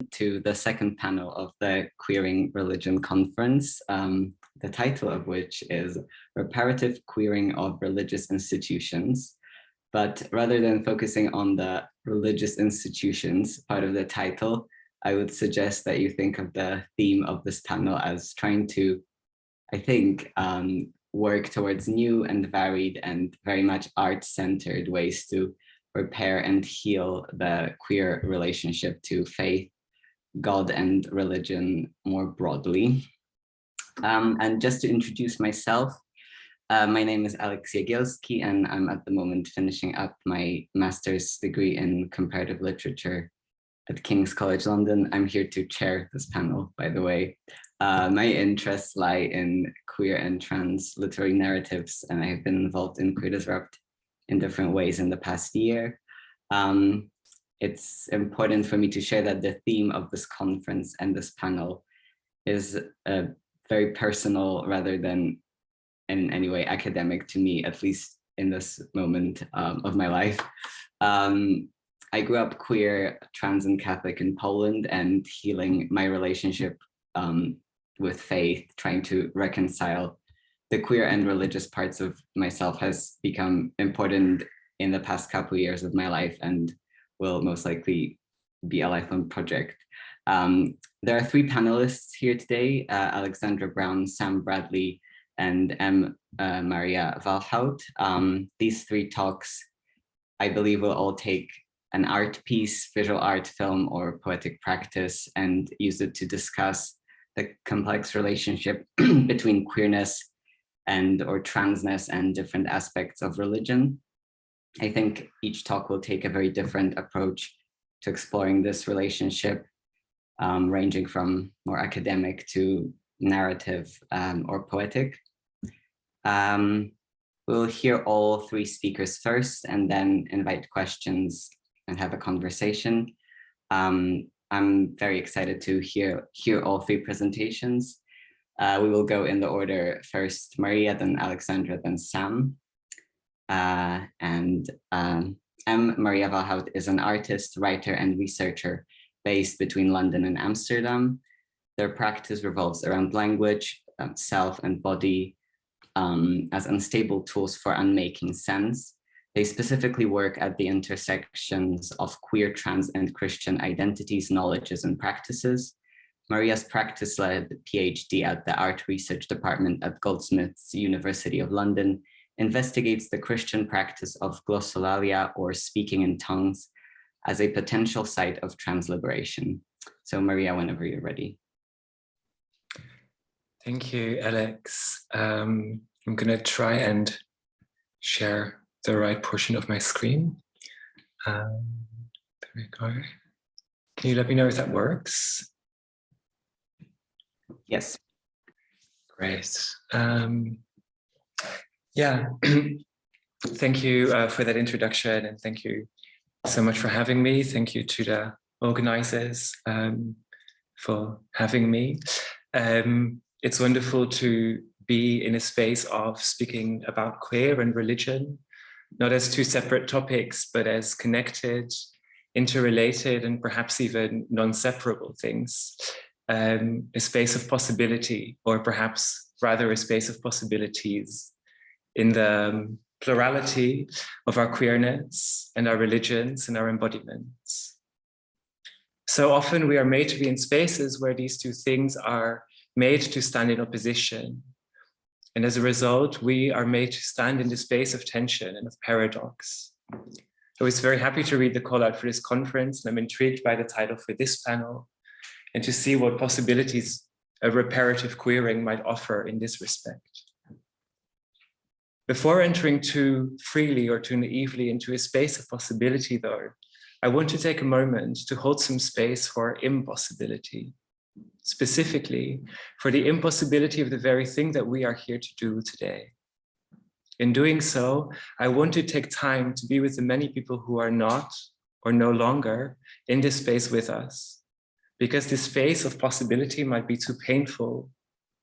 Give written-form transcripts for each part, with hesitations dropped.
welcome to the second panel of the Queering Religion Conference, the title of which is Reparative Queering of Religious Institutions. But rather than focusing on the religious institutions part of the title, I would suggest that you think of the theme of this panel as trying to, I think, work towards new and varied and very much art-centered ways to repair and heal the queer relationship to faith, God, and religion more broadly. And just to introduce myself, my name is Alex Jagielski, and I'm at the moment finishing up my master's degree in comparative literature at King's College London. I'm here to chair this panel, by the way. My interests lie in queer and trans literary narratives, and I have been involved in Queer Disrupt in different ways in the past year. It's important for me to share that the theme of this conference and this panel is very personal rather than in any way academic to me, at least in this moment of my life. I grew up queer, trans, and Catholic in Poland, and healing my relationship with faith, trying to reconcile the queer and religious parts of myself has become important in the past couple of years of my life and will most likely be a lifelong project. There are three panelists here today, Alexandra Brown, Sam Bradley, and M. Maria Walhout. These three talks, I believe, will all take an art piece, visual art, film, or poetic practice and use it to discuss the complex relationship between queerness or transness and different aspects of religion. I think each talk will take a very different approach to exploring this relationship, ranging from more academic to narrative or poetic. We'll hear all three speakers first and then invite questions and have a conversation. I'm very excited to hear all three presentations. We will go in the order: first Maria, then Alexandra, then Sam. M. Maria Walhout is an artist, writer, and researcher based between London and Amsterdam. Their practice revolves around language, self, and body as unstable tools for unmaking sense. They specifically work at the intersections of queer, trans, and Christian identities, knowledges, and practices. Maria's practice-led PhD at the Art Research Department at Goldsmiths University of London investigates the Christian practice of glossolalia, or speaking in tongues, as a potential site of transliberation. So Maria, whenever you're ready. Thank you, Alex. I'm going to try and share the right portion of my screen. There we go. Can you let me know if that works? Yes. Great. Yeah, thank you for that introduction, and thank you so much for having me. Thank you to the organizers for having me. It's wonderful to be in a space of speaking about queer and religion, not as two separate topics, but as connected, interrelated, and perhaps even non-separable things. A space of possibility, or perhaps rather a space of possibilities in the plurality of our queerness and our religions and our embodiments. So often we are made to be in spaces where these two things are made to stand in opposition. And as a result, we are made to stand in the space of tension and of paradox. I was very happy to read the call out for this conference, and I'm intrigued by the title for this panel and to see what possibilities a reparative queering might offer in this respect. Before entering too freely or too naively into a space of possibility, though, I want to take a moment to hold some space for impossibility, specifically for the impossibility of the very thing that we are here to do today. In doing so, I want to take time to be with the many people who are not or no longer in this space with us, because this space of possibility might be too painful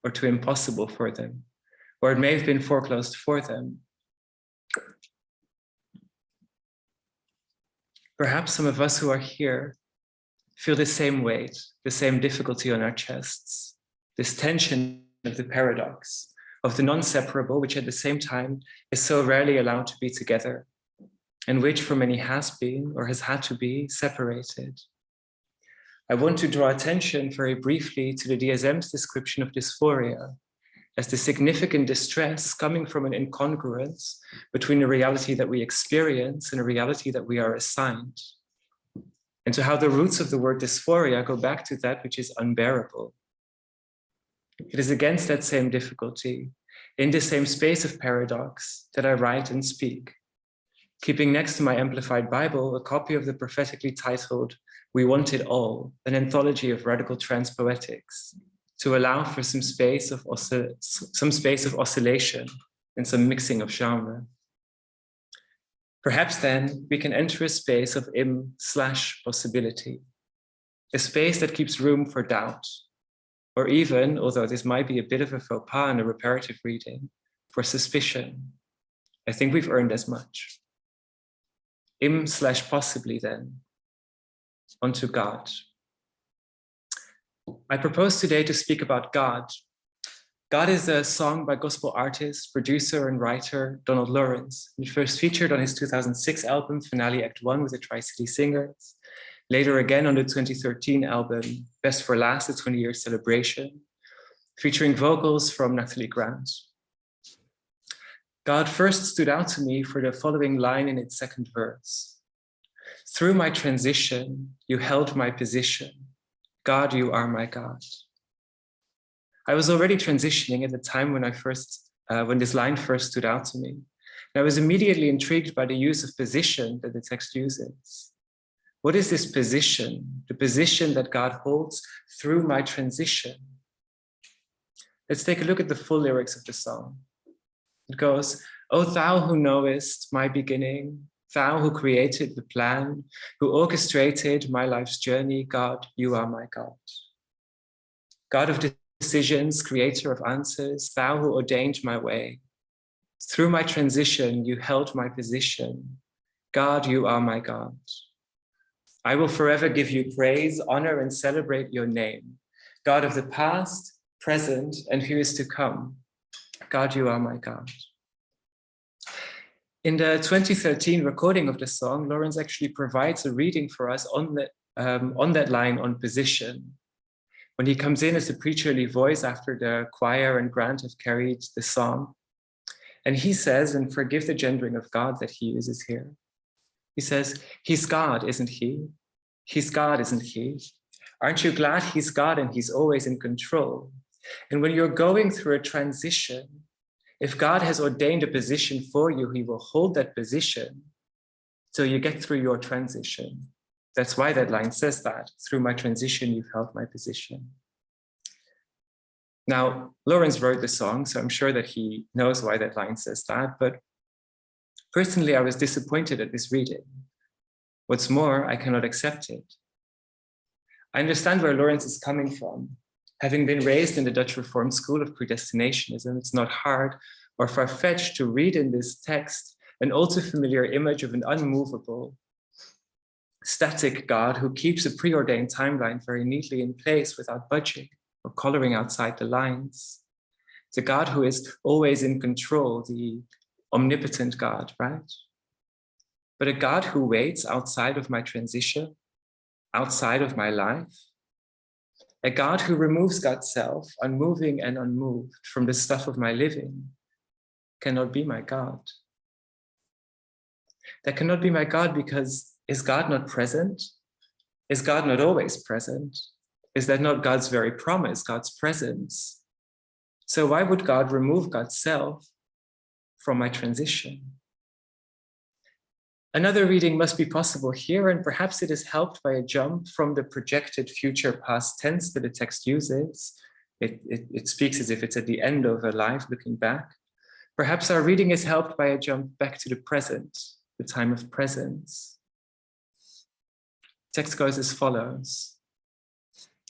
or too impossible for them, or it may have been foreclosed for them. Perhaps some of us who are here feel the same weight, the same difficulty on our chests, this tension of the paradox, of the non-separable, which at the same time is so rarely allowed to be together, and which for many has been or has had to be separated. I want to draw attention very briefly to the DSM's description of dysphoria as the significant distress coming from an incongruence between a reality that we experience and a reality that we are assigned, and to how the roots of the word dysphoria go back to that which is unbearable. It is against that same difficulty, in the same space of paradox, that I write and speak, keeping next to my Amplified Bible a copy of the prophetically titled We Want It All, an anthology of radical transpoetics, to allow for some space of oscillation and some mixing of genre. Perhaps then we can enter a space of im/possibility, a space that keeps room for doubt, or even, although this might be a bit of a faux pas in a reparative reading, for suspicion. I think we've earned as much. Im/possibly then, onto God. I propose today to speak about God. God is a song by gospel artist, producer, and writer Donald Lawrence. It first featured on his 2006 album, Finale Act 1 with the Tri-City Singers. Later again on the 2013 album, Best for Last, a 20-year celebration, featuring vocals from Natalie Grant. God first stood out to me for the following line in its second verse. Through my transition, you held my position. God, you are my God. I was already transitioning at the time when this line first stood out to me. And I was immediately intrigued by the use of position that the text uses. What is this position? The position that God holds through my transition. Let's take a look at the full lyrics of the song. It goes, "O thou who knowest my beginning, thou who created the plan, who orchestrated my life's journey, God, you are my God. God of decisions, creator of answers, thou who ordained my way. Through my transition, you held my position. God, you are my God. I will forever give you praise, honor, and celebrate your name. God of the past, present, and who is to come. God, you are my God." In the 2013 recording of the song, Lawrence actually provides a reading for us on that line on position. When he comes in as a preacherly voice after the choir and Grant have carried the psalm. And he says, and forgive the gendering of God that he uses here. He says, he's God, isn't he? He's God, isn't he? Aren't you glad he's God and he's always in control? And when you're going through a transition, if God has ordained a position for you, he will hold that position till you get through your transition. That's why that line says that. Through my transition, you've held my position. Now, Lawrence wrote the song, so I'm sure that he knows why that line says that. But personally, I was disappointed at this reading. What's more, I cannot accept it. I understand where Lawrence is coming from. Having been raised in the Dutch Reformed school of predestinationism, it's not hard or far-fetched to read in this text an all too familiar image of an unmovable, static God who keeps a preordained timeline very neatly in place without budging or coloring outside the lines. It's a God who is always in control, the omnipotent God, right? But a God who waits outside of my transition, outside of my life. A God who removes God's self, unmoving and unmoved, from the stuff of my living, cannot be my God. That cannot be my God because is God not present? Is God not always present? Is that not God's very promise, God's presence? So why would God remove God's self from my transition? Another reading must be possible here, and perhaps it is helped by a jump from the projected future past tense that the text uses. It speaks as if it's at the end of a life looking back. Perhaps our reading is helped by a jump back to the present, the time of presence. Text goes as follows.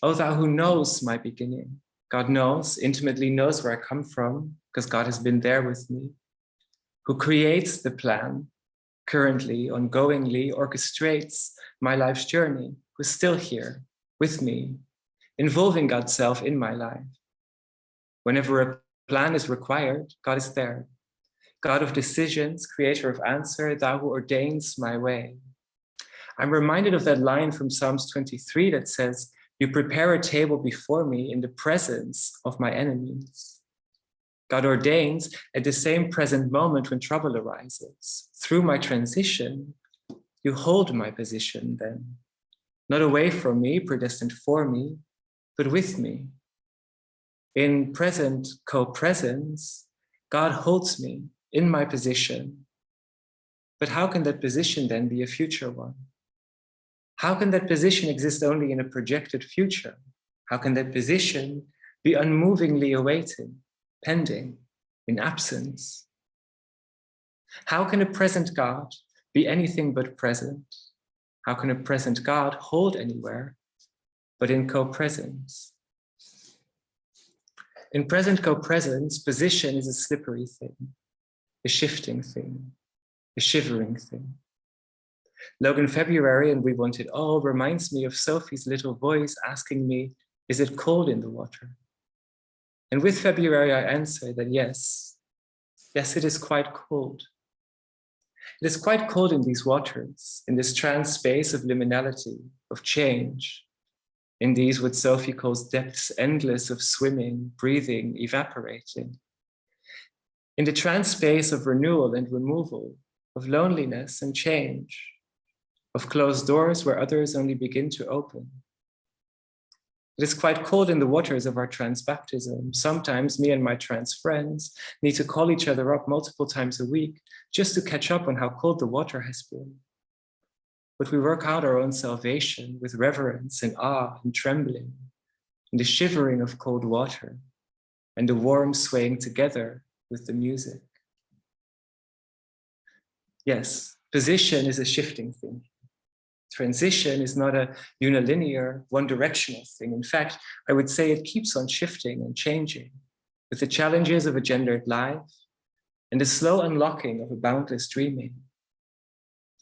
O thou who knows my beginning. God knows, intimately knows where I come from, because God has been there with me. Who creates the plan, currently, ongoingly orchestrates my life's journey. who's still here with me, involving God's self in my life. Whenever a plan is required, God is there. God of decisions, creator of answer, thou who ordains my way. I'm reminded of that line from Psalms 23 that says, you prepare a table before me in the presence of my enemies. God ordains at the same present moment when trouble arises. Through my transition, you hold my position then, not away from me, predestined for me, but with me. In present co-presence, God holds me in my position. But how can that position then be a future one? How can that position exist only in a projected future? How can that position be unmovingly awaiting, pending, in absence? How can a present God be anything but present? How can a present God hold anywhere but in co-presence? In present co-presence, position is a slippery thing, a shifting thing, a shivering thing. Logan February, and we want it all, reminds me of Sophie's little voice asking me, is it cold in the water? And with February, I answer that yes, it is quite cold. It is quite cold in these waters, in this trans space of liminality, of change, in these what Sophie calls depths endless of swimming, breathing, evaporating, in the trans space of renewal and removal, of loneliness and change, of closed doors where others only begin to open. It is quite cold in the waters of our trans baptism. Sometimes me and my trans friends need to call each other up multiple times a week just to catch up on how cold the water has been. But we work out our own salvation with reverence and awe and trembling, in the shivering of cold water and the warm swaying together with the music. Yes, position is a shifting thing. Transition is not a unilinear, one-directional thing. In fact, I would say it keeps on shifting and changing with the challenges of a gendered life and the slow unlocking of a boundless dreaming.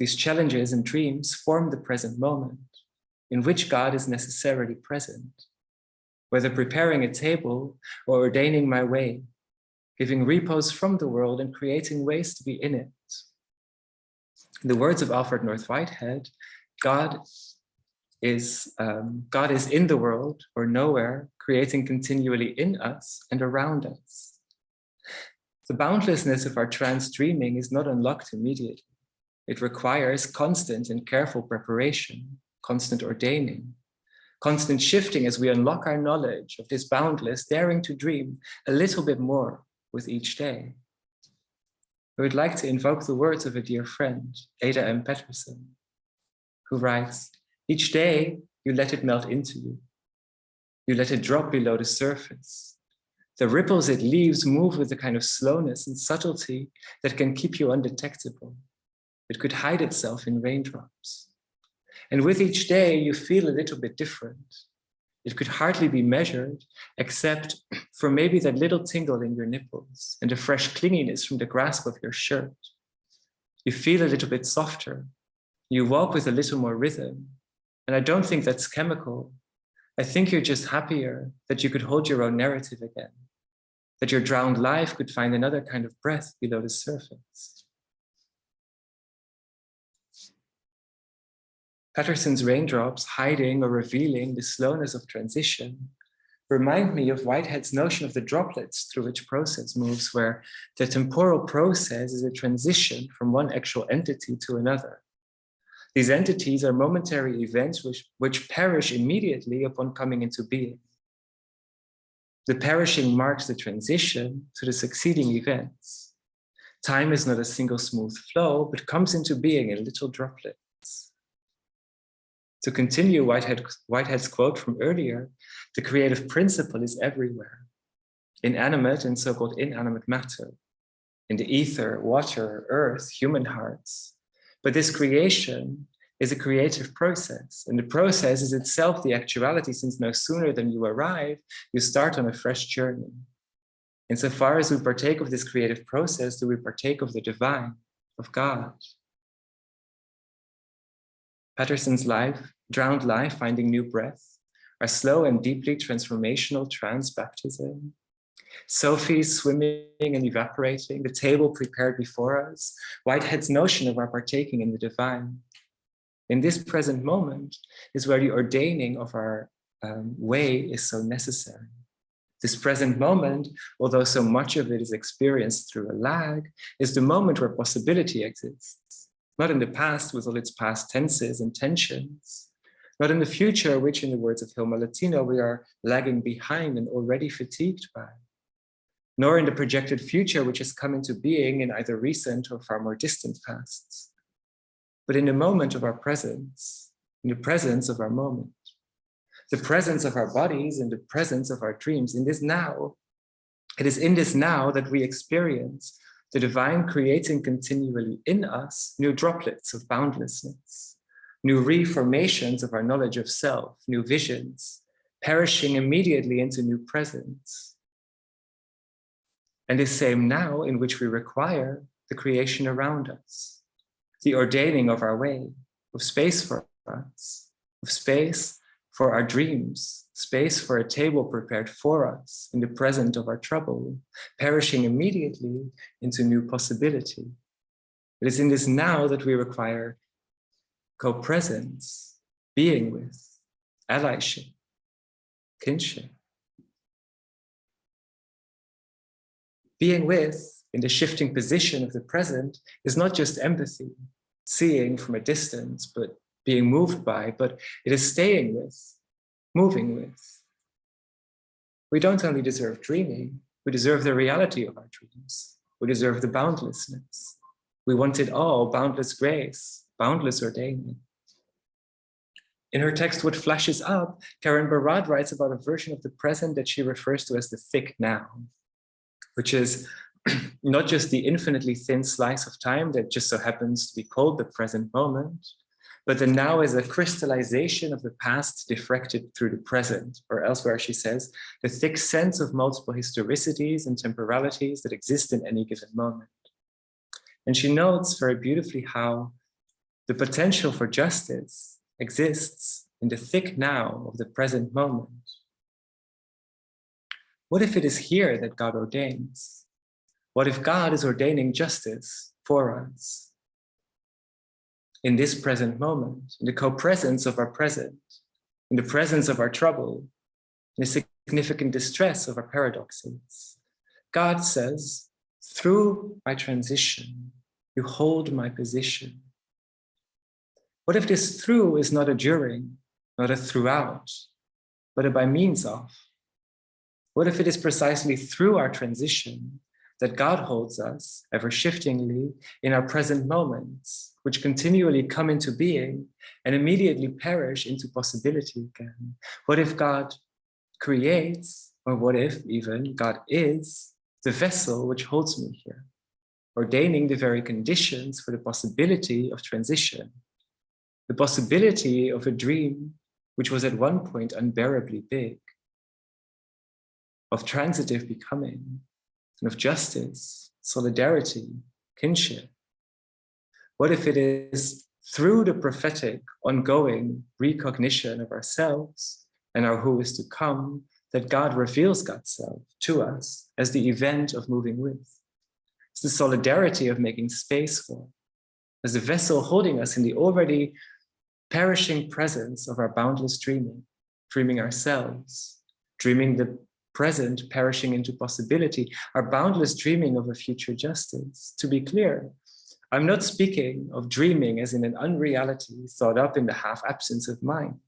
These challenges and dreams form the present moment in which God is necessarily present, whether preparing a table or ordaining my way, giving repose from the world and creating ways to be in it. In the words of Alfred North Whitehead, God is in the world or nowhere, creating continually in us and around us. The boundlessness of our trans dreaming is not unlocked immediately. It requires constant and careful preparation, constant ordaining, constant shifting as we unlock our knowledge of this boundless, daring to dream a little bit more with each day. I would like to invoke the words of a dear friend, Ada M. Petterson, who writes, each day you let it melt into you. You let it drop below the surface. The ripples it leaves move with a kind of slowness and subtlety that can keep you undetectable. It could hide itself in raindrops. And with each day you feel a little bit different. It could hardly be measured, except for maybe that little tingle in your nipples and a fresh clinginess from the grasp of your shirt. You feel a little bit softer. You walk with a little more rhythm. And I don't think that's chemical. I think you're just happier that you could hold your own narrative again, that your drowned life could find another kind of breath below the surface. Patterson's raindrops hiding or revealing the slowness of transition remind me of Whitehead's notion of the droplets through which process moves, where the temporal process is a transition from one actual entity to another. These entities are momentary events which perish immediately upon coming into being. The perishing marks the transition to the succeeding events. Time is not a single smooth flow, but comes into being in little droplets. To continue Whitehead's quote from earlier, the creative principle is everywhere, inanimate and so-called inanimate matter, in the ether, water, earth, human hearts. But this creation is a creative process, and the process is itself the actuality, since no sooner than you arrive, you start on a fresh journey. Insofar as we partake of this creative process, do we partake of the divine, of God. Patterson's life drowned life finding new breath, our slow and deeply transformational trans baptism, Sophie swimming and evaporating, the table prepared before us, Whitehead's notion of our partaking in the divine. In this present moment is where the ordaining of our way is so necessary. This present moment, although so much of it is experienced through a lag, is the moment where possibility exists, not in the past with all its past tenses and tensions, not in the future, which in the words of Hilma Latino, we are lagging behind and already fatigued by, nor in the projected future, which has come into being in either recent or far more distant pasts, but in the moment of our presence, in the presence of our moment, the presence of our bodies and the presence of our dreams in this now. It is in this now that we experience the divine creating continually in us new droplets of boundlessness, new reformations of our knowledge of self, new visions, perishing immediately into new presence. And this same now in which we require the creation around us, the ordaining of our way, of space for us, of space for our dreams, space for a table prepared for us in the present of our trouble, perishing immediately into new possibility. It is in this now that we require co-presence, being with, allyship, kinship. Being with, in the shifting position of the present, is not just empathy, seeing from a distance, but being moved by, but it is staying with, moving with. We don't only deserve dreaming, we deserve the reality of our dreams. We deserve the boundlessness. We want it all, boundless grace, boundless ordaining. In her text, What Flashes Up, Karen Barad writes about a version of the present that she refers to as the thick now, which is not just the infinitely thin slice of time that just so happens to be called the present moment, but the now is a crystallization of the past diffracted through the present, or elsewhere she says, the thick sense of multiple historicities and temporalities that exist in any given moment. And she notes very beautifully how the potential for justice exists in the thick now of the present moment. What if it is here that God ordains? What if God is ordaining justice for us? In this present moment, in the co-presence of our present, in the presence of our trouble, in the significant distress of our paradoxes, God says, through my transition, you hold my position. What if this through is not a during, not a throughout, but a by means of? What if it is precisely through our transition that God holds us, ever shiftingly, in our present moments, which continually come into being and immediately perish into possibility again? What if God creates, or what if even God is the vessel which holds me here, ordaining the very conditions for the possibility of transition, the possibility of a dream which was at one point unbearably big, of transitive becoming, and of justice, solidarity, kinship? What if it is through the prophetic, ongoing recognition of ourselves and our who is to come that God reveals God's self to us as the event of moving with? It's the solidarity of making space for, as the vessel holding us in the already perishing presence of our boundless dreaming, dreaming ourselves, dreaming the present perishing into possibility, our boundless dreaming of a future justice. To be clear, I'm not speaking of dreaming as in an unreality thought up in the half absence of mind,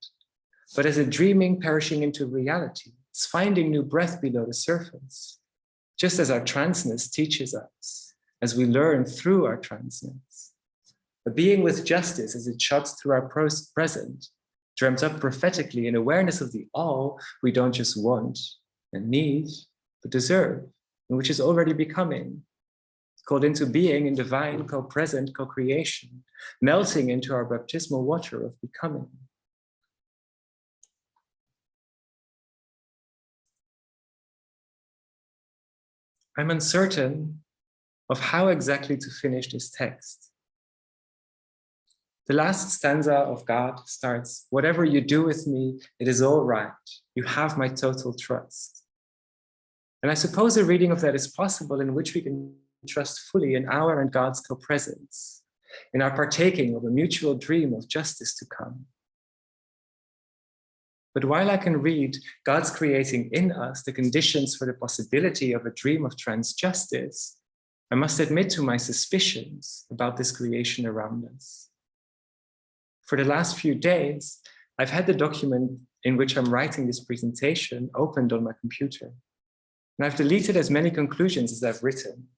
but as a dreaming perishing into reality. It's finding new breath below the surface, just as our transness teaches us, as we learn through our transness. A being with justice as it shuts through our present, dreamt up prophetically in awareness of the all we don't just want and need, but deserve, and which is already becoming, called into being in divine co-present co-creation, melting into our baptismal water of becoming. I'm uncertain of how exactly to finish this text. The last stanza of God starts, "Whatever you do with me, it is all right. You have my total trust." And I suppose a reading of that is possible in which we can trust fully in our and God's co-presence, in our partaking of a mutual dream of justice to come. But while I can read God's creating in us the conditions for the possibility of a dream of trans-justice, I must admit to my suspicions about this creation around us. For the last few days, I've had the document in which I'm writing this presentation opened on my computer, and I've deleted as many conclusions as I've written.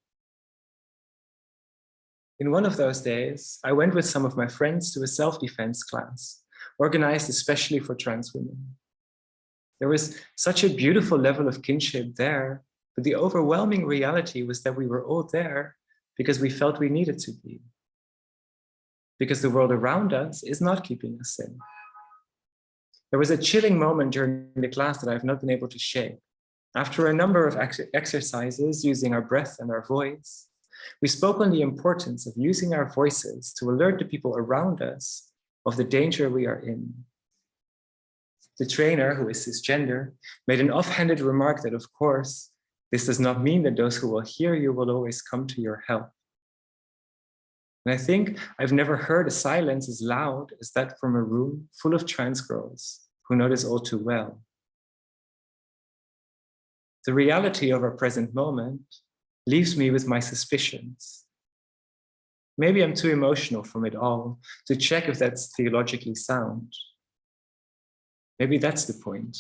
In one of those days, I went with some of my friends to a self-defense class, organized especially for trans women. There was such a beautiful level of kinship there, but the overwhelming reality was that we were all there because we felt we needed to be. Because the world around us is not keeping us safe. There was a chilling moment during the class that I've not been able to shake. After a number of exercises using our breath and our voice, we spoke on the importance of using our voices to alert the people around us of the danger we are in. The trainer, who is cisgender, made an offhanded remark that, of course, this does not mean that those who will hear you will always come to your help. And I think I've never heard a silence as loud as that from a room full of trans girls who know this all too well. The reality of our present moment leaves me with my suspicions. Maybe I'm too emotional from it all to check if that's theologically sound. Maybe that's the point.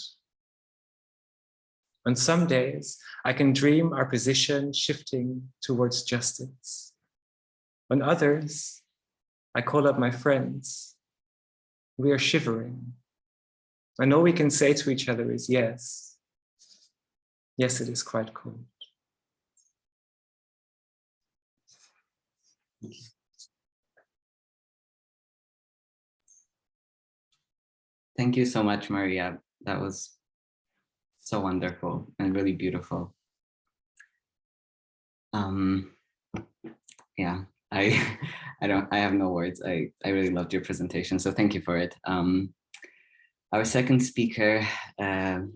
On some days, I can dream our position shifting towards justice. On others, I call up my friends. We are shivering. And all we can say to each other is yes. Yes, it is quite cold. Thank you so much, Maria. That was so wonderful and really beautiful. Yeah, I have no words. I really loved your presentation, so thank you for it. Our second speaker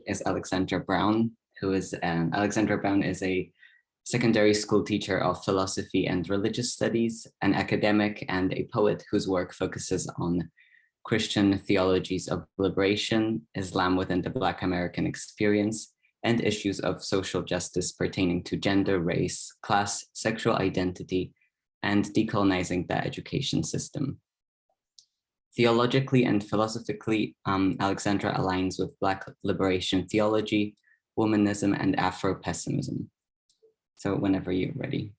is Alexandra Brown, who is Alexandra Brown is a secondary school teacher of philosophy and religious studies, an academic and a poet whose work focuses on Christian theologies of liberation, Islam within the Black American experience, and issues of social justice pertaining to gender, race, class, sexual identity, and decolonizing the education system. Theologically and philosophically, Alexandra aligns with Black liberation theology, womanism, and Afro-pessimism. So whenever you're ready.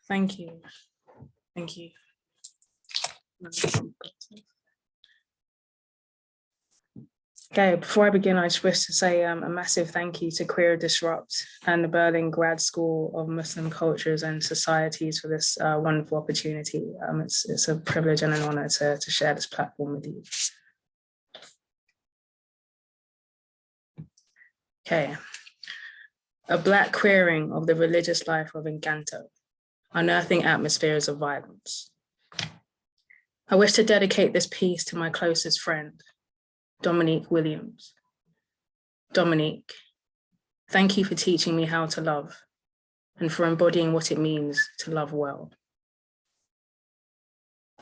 Thank you. Thank you. Okay, before I begin, I just wish to say a massive thank you to Queer Disrupt and the Berlin Grad School of Muslim Cultures and Societies for this wonderful opportunity. It's a privilege and an honor to share this platform with you. Okay, a Black queering of the religious life of Encanto, unearthing atmospheres of violence. I wish to dedicate this piece to my closest friend, Dominique Williams. Dominique, thank you for teaching me how to love and for embodying what it means to love well.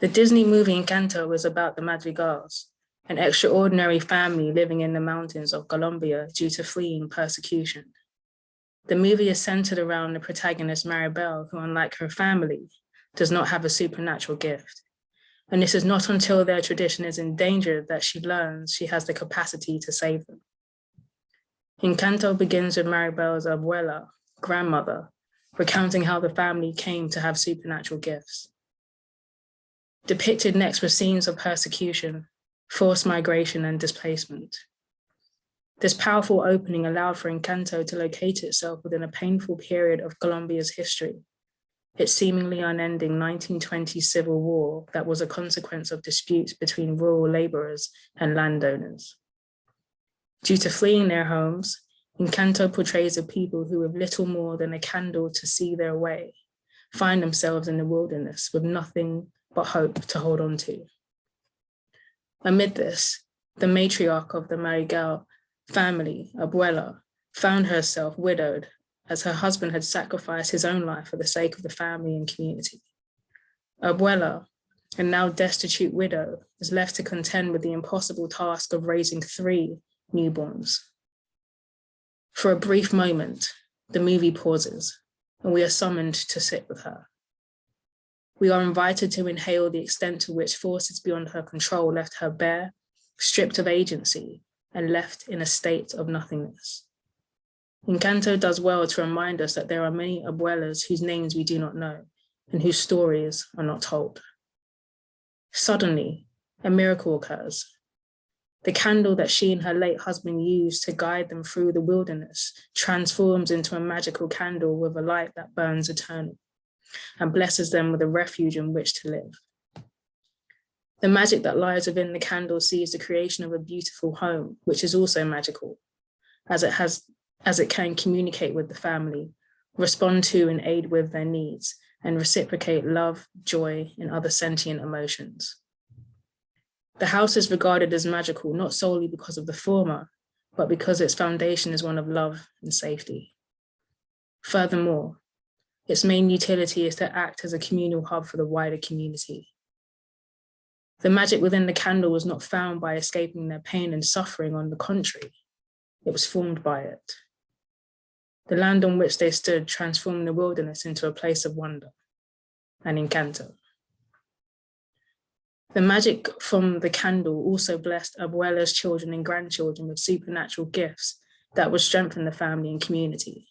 The Disney movie Encanto was about the Madrigals, an extraordinary family living in the mountains of Colombia due to fleeing persecution. The movie is centered around the protagonist Maribel, who, unlike her family, does not have a supernatural gift. And this is not until their tradition is endangered that she learns she has the capacity to save them. Encanto begins with Maribel's abuela, grandmother, recounting how the family came to have supernatural gifts. Depicted next were scenes of persecution, forced migration, and displacement. This powerful opening allowed for Encanto to locate itself within a painful period of Colombia's history, its seemingly unending 1920s civil war that was a consequence of disputes between rural laborers and landowners. Due to fleeing their homes, Encanto portrays a people who have little more than a candle to see their way, find themselves in the wilderness with nothing but hope to hold on to. Amid this, the matriarch of the Marigal family, Abuela, found herself widowed as her husband had sacrificed his own life for the sake of the family and community. Abuela, a now destitute widow, is left to contend with the impossible task of raising 3 newborns. For a brief moment, the movie pauses, and we are summoned to sit with her. We are invited to inhale the extent to which forces beyond her control left her bare, stripped of agency, and left in a state of nothingness. Encanto does well to remind us that there are many abuelas whose names we do not know and whose stories are not told. Suddenly, a miracle occurs. The candle that she and her late husband used to guide them through the wilderness transforms into a magical candle with a light that burns eternally and blesses them with a refuge in which to live. The magic that lies within the candle sees the creation of a beautiful home, which is also magical, as it can communicate with the family, respond to and aid with their needs, and reciprocate love, joy, and other sentient emotions. The house is regarded as magical not solely because of the former, but because its foundation is one of love and safety. Furthermore, its main utility is to act as a communal hub for the wider community. The magic within the candle was not found by escaping their pain and suffering, on the contrary, it was formed by it. The land on which they stood transformed the wilderness into a place of wonder, an encanto. The magic from the candle also blessed Abuela's children and grandchildren with supernatural gifts that would strengthen the family and community.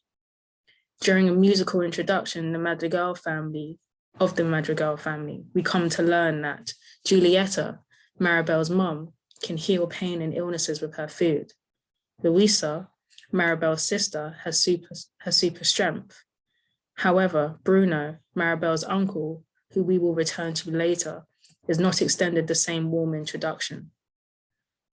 During a musical introduction, the Madrigal family, we come to learn that Julieta, Maribel's mum, can heal pain and illnesses with her food. Luisa, Maribel's sister, has super strength. However, Bruno, Maribel's uncle, who we will return to later, is not extended the same warm introduction.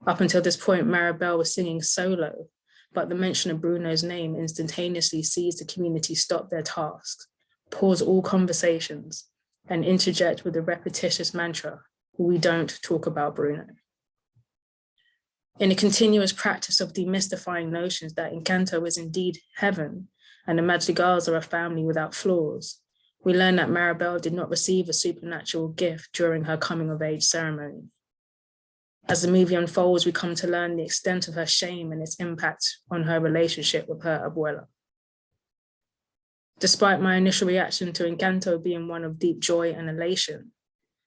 Up until this point, Maribel was singing solo, but the mention of Bruno's name instantaneously sees the community stop their tasks, pause all conversations, and interject with a repetitious mantra, "We don't talk about Bruno." In a continuous practice of demystifying notions that Encanto is indeed heaven and the Madrigals are a family without flaws, we learn that Maribel did not receive a supernatural gift during her coming of age ceremony. As the movie unfolds, we come to learn the extent of her shame and its impact on her relationship with her abuela. Despite my initial reaction to Encanto being one of deep joy and elation,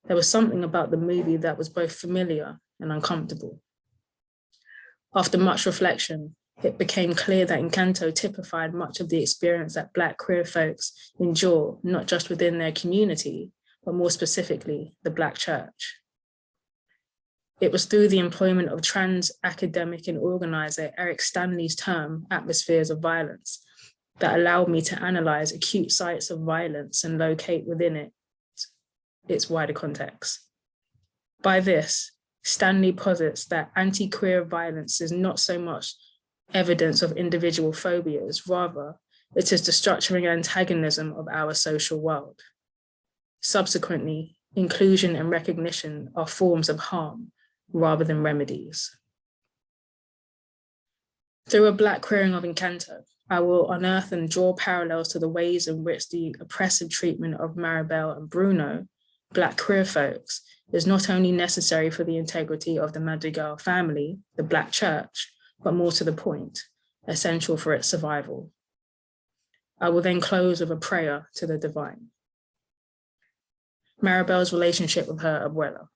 there was something about the movie that was both familiar and uncomfortable. After much reflection, it became clear that Encanto typified much of the experience that Black queer folks endure, not just within their community, but more specifically, the Black church. It was through the employment of trans academic and organizer Eric Stanley's term, atmospheres of violence, that allowed me to analyze acute sites of violence and locate within it its wider context. By this, Stanley posits that anti-queer violence is not so much evidence of individual phobias, rather, it is the structuring antagonism of our social world. Subsequently, inclusion and recognition are forms of harm rather than remedies. Through a Black queering of Encanto, I will unearth and draw parallels to the ways in which the oppressive treatment of Maribel and Bruno, Black queer folks, is not only necessary for the integrity of the Madrigal family, the Black church, but more to the point, essential for its survival. I will then close with a prayer to the divine. Maribel's relationship with her abuela.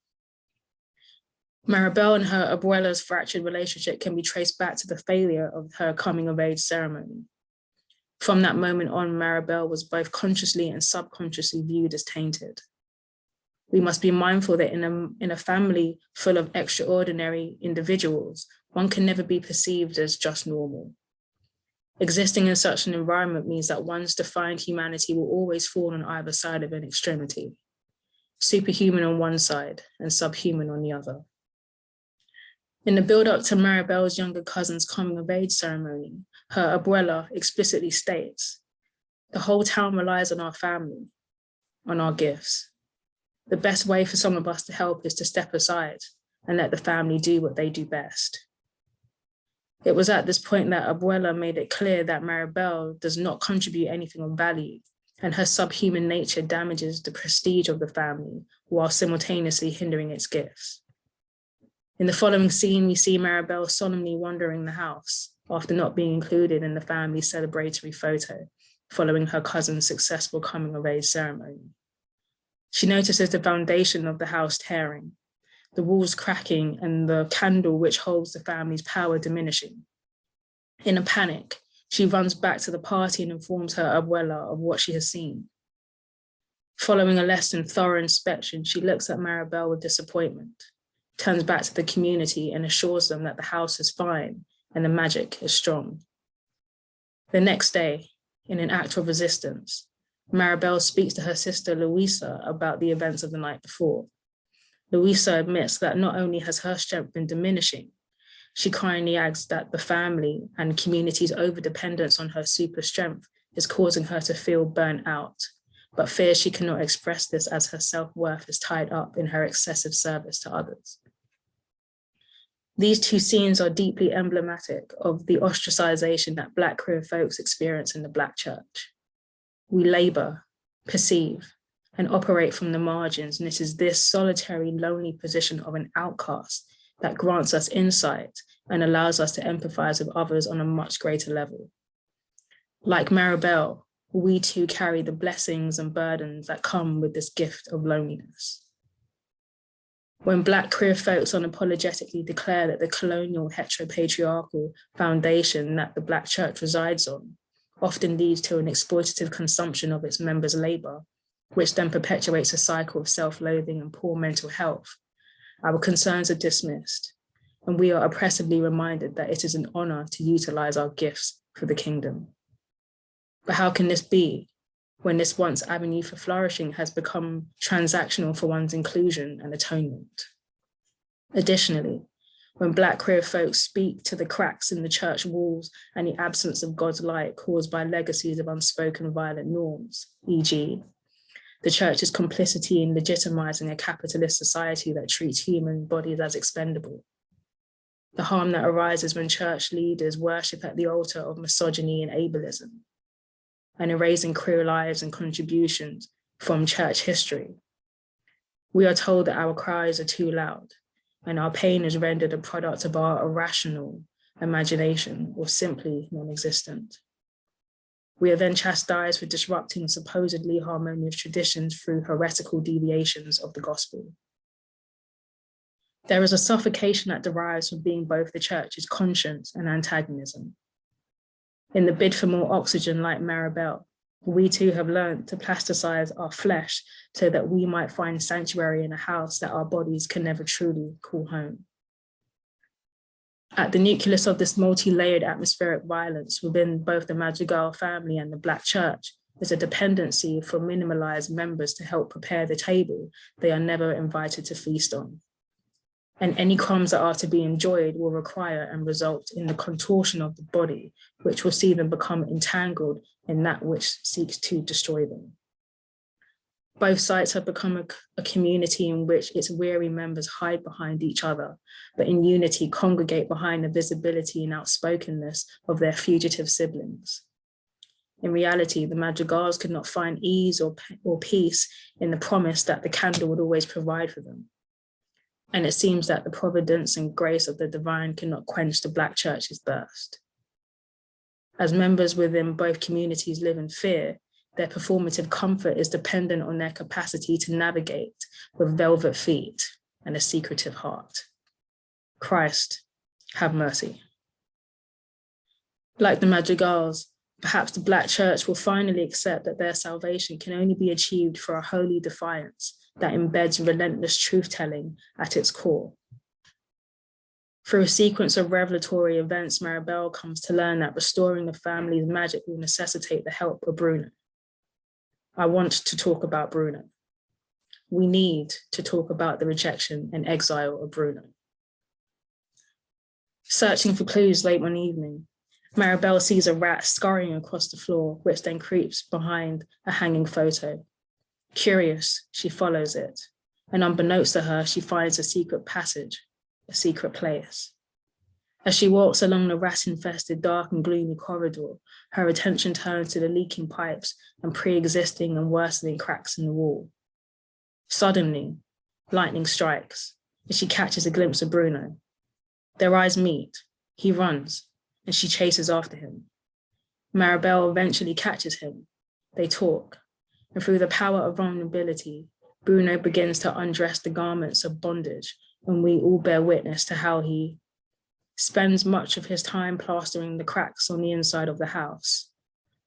Maribel and her abuela's fractured relationship can be traced back to the failure of her coming of age ceremony. From that moment on, Maribel was both consciously and subconsciously viewed as tainted. We must be mindful that in a family full of extraordinary individuals, one can never be perceived as just normal. Existing in such an environment means that one's defined humanity will always fall on either side of an extremity, superhuman on one side and subhuman on the other. In the build-up to Maribel's younger cousin's coming of age ceremony, her abuela explicitly states, "The whole town relies on our family. on our gifts. The best way for some of us to help is to step aside and let the family do what they do best. It was at this point that Abuela made it clear that Maribel does not contribute anything of value, and her subhuman nature damages the prestige of the family while simultaneously hindering its gifts. In the following scene, we see Maribel solemnly wandering the house after not being included in the family's celebratory photo following her cousin's successful coming-of-age ceremony. She notices the foundation of the house tearing, the walls cracking, and the candle which holds the family's power diminishing. In a panic, she runs back to the party and informs her abuela of what she has seen. Following a less than thorough inspection, she looks at Maribel with disappointment, turns back to the community and assures them that the house is fine and the magic is strong. The next day, in an act of resistance, Maribel speaks to her sister Luisa about the events of the night before. Luisa admits that not only has her strength been diminishing, she kindly adds that the family and community's overdependence on her super strength is causing her to feel burnt out, but fears she cannot express this as her self-worth is tied up in her excessive service to others. These two scenes are deeply emblematic of the ostracization that Black queer folks experience in the Black church. We labor, perceive, and operate from the margins, and it is this solitary, lonely position of an outcast that grants us insight and allows us to empathize with others on a much greater level. Like Maribel, we too carry the blessings and burdens that come with this gift of loneliness. When Black queer folks unapologetically declare that the colonial heteropatriarchal foundation that the Black church resides on often leads to an exploitative consumption of its members' labor, which then perpetuates a cycle of self-loathing and poor mental health, our concerns are dismissed, and we are oppressively reminded that it is an honor to utilize our gifts for the kingdom. But how can this be when this once avenue for flourishing has become transactional for one's inclusion and atonement? Additionally, when Black queer folks speak to the cracks in the church walls and the absence of God's light caused by legacies of unspoken violent norms, e.g., the church's complicity in legitimizing a capitalist society that treats human bodies as expendable, the harm that arises when church leaders worship at the altar of misogyny and ableism, and erasing queer lives and contributions from church history. We are told that our cries are too loud, and our pain is rendered a product of our irrational imagination or simply non-existent. We are then chastised for disrupting supposedly harmonious traditions through heretical deviations of the gospel. There is a suffocation that derives from being both the church's conscience and antagonism. In the bid for more oxygen, like Maribel, we too have learned to plasticize our flesh so that we might find sanctuary in a house that our bodies can never truly call home. At the nucleus of this multi-layered atmospheric violence within both the Madrigal family and the Black church is a dependency for minimalized members to help prepare the table they are never invited to feast on. And any crumbs that are to be enjoyed will require and result in the contortion of the body, which will see them become entangled in that which seeks to destroy them. Both sides have become a community in which its weary members hide behind each other, but in unity congregate behind the visibility and outspokenness of their fugitive siblings. In reality, the Madrigals could not find ease or peace in the promise that the candle would always provide for them. And it seems that the providence and grace of the divine cannot quench the Black church's thirst. As members within both communities live in fear, their performative comfort is dependent on their capacity to navigate with velvet feet and a secretive heart. Christ, have mercy. Like the Madrigals, perhaps the Black church will finally accept that their salvation can only be achieved for a holy defiance that embeds relentless truth-telling at its core. Through a sequence of revelatory events, Maribel comes to learn that restoring the family's magic will necessitate the help of Bruno. I want to talk about Bruno. We need to talk about the rejection and exile of Bruno. Searching for clues late one evening, Maribel sees a rat scurrying across the floor, which then creeps behind a hanging photo. Curious, she follows it, and unbeknownst to her, she finds a secret passage, a secret place. As she walks along the rat-infested, dark and gloomy corridor, her attention turns to the leaking pipes and pre-existing and worsening cracks in the wall. Suddenly, lightning strikes, and she catches a glimpse of Bruno. Their eyes meet, he runs, and she chases after him. Maribel eventually catches him. They talk, and through the power of vulnerability, Bruno begins to undress the garments of bondage, and we all bear witness to how he spends much of his time plastering the cracks on the inside of the house,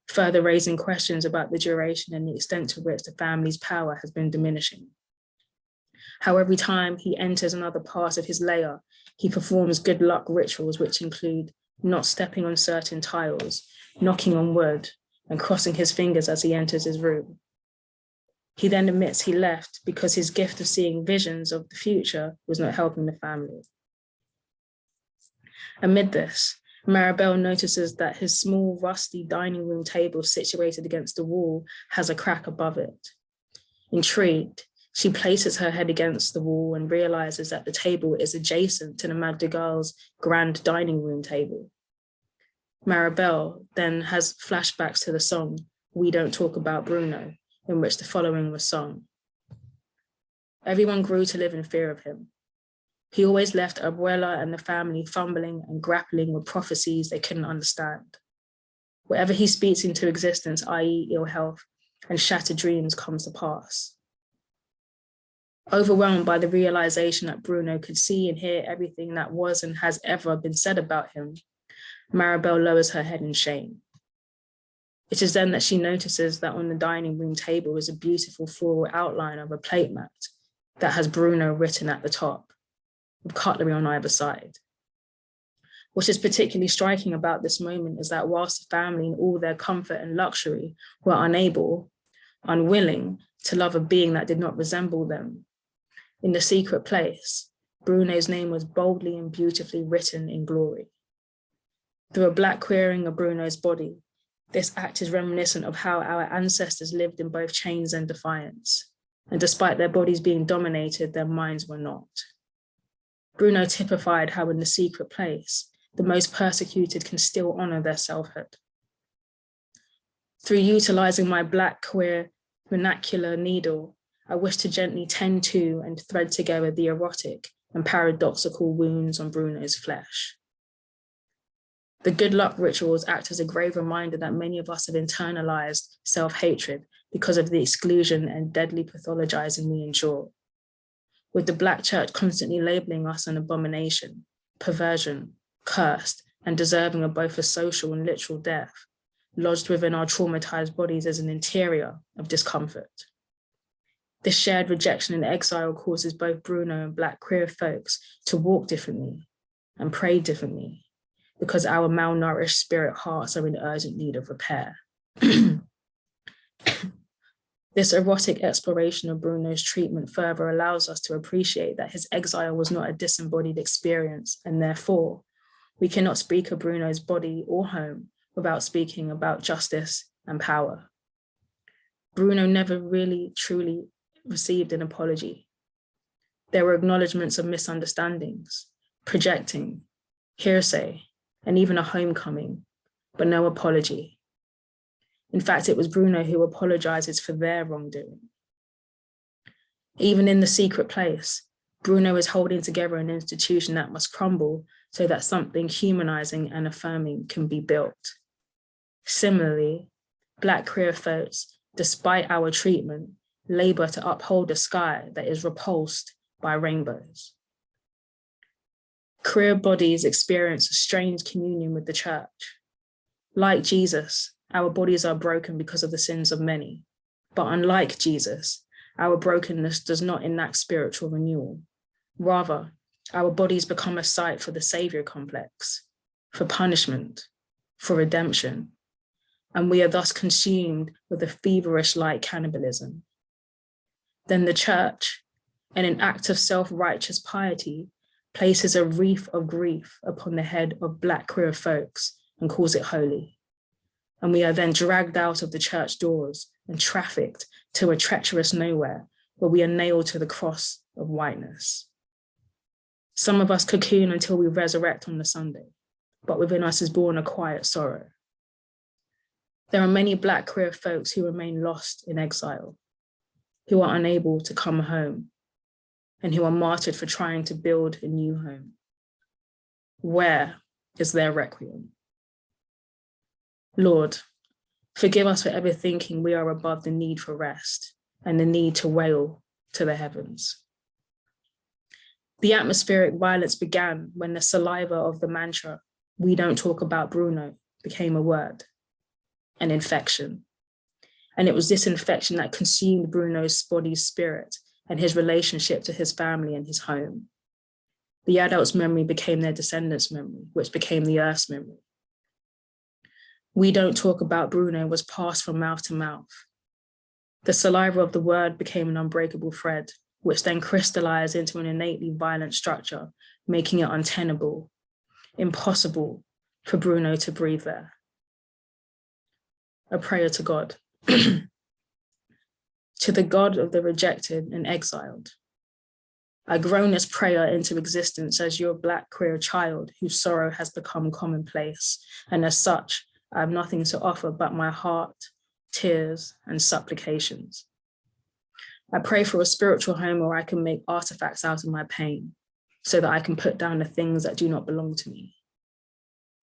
further raising questions about the duration and the extent to which the family's power has been diminishing. How every time he enters another part of his lair, he performs good luck rituals, which include not stepping on certain tiles, knocking on wood, and crossing his fingers as he enters his room. He then admits he left because his gift of seeing visions of the future was not helping the family. Amid this, Maribel notices that his small, rusty dining room table situated against the wall has a crack above it. Intrigued, she places her head against the wall and realizes that the table is adjacent to the Madrigal's grand dining room table. Maribel then has flashbacks to the song, We Don't Talk About Bruno, in which the following was sung. Everyone grew to live in fear of him. He always left Abuela and the family fumbling and grappling with prophecies they couldn't understand. Whatever he speaks into existence, i.e. ill health and shattered dreams, comes to pass. Overwhelmed by the realization that Bruno could see and hear everything that was and has ever been said about him, Maribel lowers her head in shame. It is then that she notices that on the dining room table is a beautiful floral outline of a plate mat that has Bruno written at the top, with cutlery on either side. What is particularly striking about this moment is that whilst the family in all their comfort and luxury were unwilling to love a being that did not resemble them, in the secret place, Bruno's name was boldly and beautifully written in glory. Through a black queering of Bruno's body, this act is reminiscent of how our ancestors lived in both chains and defiance, and despite their bodies being dominated, their minds were not. Bruno typified how in the secret place, the most persecuted can still honor their selfhood. Through utilizing my black queer vernacular needle, I wish to gently tend to and thread together the erotic and paradoxical wounds on Bruno's flesh. The good luck rituals act as a grave reminder that many of us have internalized self-hatred because of the exclusion and deadly pathologizing we endure. With the Black Church constantly labeling us an abomination, perversion, cursed, and deserving of both a social and literal death, lodged within our traumatized bodies as an interior of discomfort. This shared rejection and exile causes both Bruno and Black queer folks to walk differently and pray differently, because our malnourished spirit hearts are in urgent need of repair. This erotic exploration of Bruno's treatment further allows us to appreciate that his exile was not a disembodied experience, and therefore, we cannot speak of Bruno's body or home without speaking about justice and power. Bruno never really truly received an apology. There were acknowledgements of misunderstandings, projecting, hearsay, and even a homecoming, but no apology. In fact, it was Bruno who apologizes for their wrongdoing. Even in the secret place, Bruno is holding together an institution that must crumble so that something humanizing and affirming can be built. Similarly, Black queer folks, despite our treatment, labor to uphold a sky that is repulsed by rainbows. Queer bodies experience a strange communion with the church. Like Jesus, our bodies are broken because of the sins of many, but unlike Jesus, our brokenness does not enact spiritual renewal. Rather, our bodies become a site for the savior complex, for punishment, for redemption, and we are thus consumed with a feverish like cannibalism. Then the church, in an act of self-righteous piety, places a wreath of grief upon the head of Black queer folks and calls it holy. And we are then dragged out of the church doors and trafficked to a treacherous nowhere where we are nailed to the cross of whiteness. Some of us cocoon until we resurrect on the Sunday, but within us is born a quiet sorrow. There are many Black queer folks who remain lost in exile, who are unable to come home, and who are martyred for trying to build a new home. Where is their requiem? Lord, forgive us for ever thinking we are above the need for rest and the need to wail to the heavens. The atmospheric violence began when the saliva of the mantra, "We don't talk about Bruno," became a word, an infection. And it was this infection that consumed Bruno's body's spirit and his relationship to his family and his home. The adult's memory became their descendants' memory, which became the earth's memory. "We don't talk about Bruno" was passed from mouth to mouth. The saliva of the word became an unbreakable thread, which then crystallized into an innately violent structure, making it untenable, impossible for Bruno to breathe there. A prayer to God. To the God of the rejected and exiled. I groan this prayer into existence as your Black queer child whose sorrow has become commonplace, and as such, I have nothing to offer but my heart, tears, and supplications. I pray for a spiritual home where I can make artifacts out of my pain, so that I can put down the things that do not belong to me.